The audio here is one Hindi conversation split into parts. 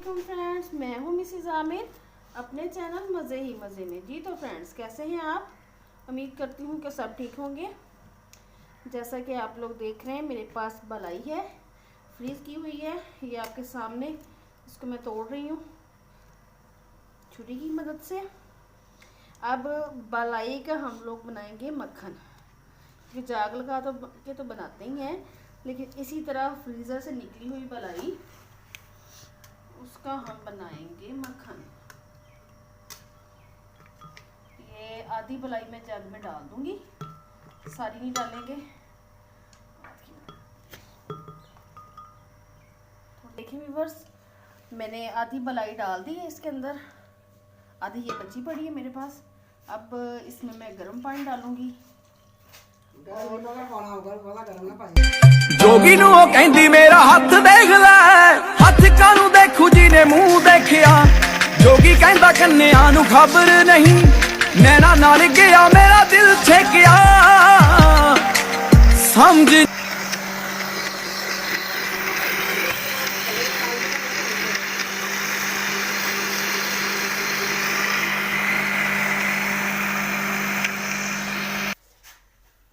वालेकुम फ्रेंड्स, मैं हूँ मिसिज आमिर अपने चैनल मज़े ही मज़े में। जी तो फ्रेंड्स, कैसे हैं आप? उम्मीद करती हूँ कि सब ठीक होंगे। जैसा कि आप लोग देख रहे हैं, मेरे पास बलाई है, फ्रीज़ की हुई है। ये आपके सामने, इसको मैं तोड़ रही हूँ छुरी की मदद से। अब बलाई का हम लोग बनाएंगे मक्खन। ये जाग लगा तो बनाते ही हैं, लेकिन इसी तरह फ्रीज़र से निकली हुई बलाई, उसका हम बनाएंगे मक्खन। ये आधी बलाई मैं जग में डाल दूंगी, सारी नहीं डालेंगे। तो देखिए व्यूअर्स, मैंने आधी बलाई डाल दी है इसके अंदर, आधी ये बची पड़ी है मेरे पास। अब इसमें मैं गर्म पानी डालूंगी। जोगी नू ओ कहंदी मेरा हाथ देख ले, हाथ कानू देखू जी ने मुंह देखिया। जोगी कहंदा कन्या नू खबर नहीं, नैना नाल गया मेरा दिल छेकिया। समझ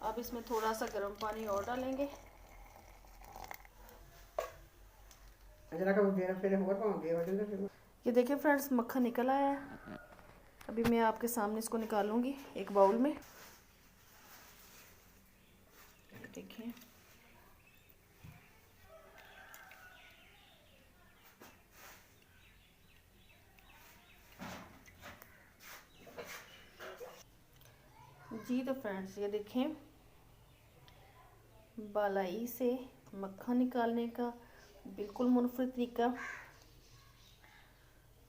अब इसमें थोड़ा सा गर्म पानी और डालेंगे। ये देखिए फ्रेंड्स, मक्खन निकल आया है। अभी मैं आपके सामने इसको निकालूंगी एक बाउल में। देखिए जी तो फ्रेंड्स, ये देखें, बालाई से मक्खन निकालने का बिल्कुल मुनफरद तरीका।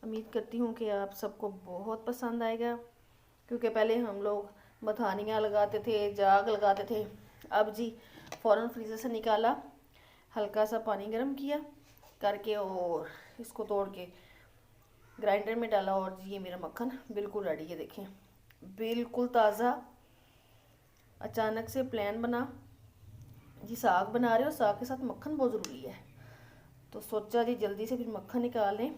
उम्मीद करती हूँ कि आप सबको बहुत पसंद आएगा, क्योंकि पहले हम लोग मथानियाँ लगाते थे, जाग लगाते थे। अब जी फ़ौरन फ्रीज़र से निकाला, हल्का सा पानी गर्म किया करके और इसको तोड़ के ग्राइंडर में डाला, और जी ये मेरा मक्खन बिल्कुल रेडी है। देखें, बिल्कुल ताज़ा। अचानक से प्लान बना जी, साग बना रहे हो, साग के साथ मक्खन बहुत ज़रूरी है, तो सोचा जी जल्दी से फिर मक्खन निकाल लें।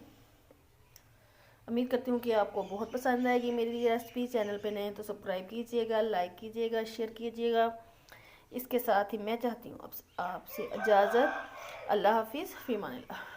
उम्मीद करती हूँ कि आपको बहुत पसंद आएगी मेरी ये रेसिपी। चैनल पे नए तो सब्सक्राइब कीजिएगा, लाइक कीजिएगा, शेयर कीजिएगा। इसके साथ ही मैं चाहती हूँ आपसे इजाज़त। अल्लाह हाफिज़, फ़ी अमानिल्लाह।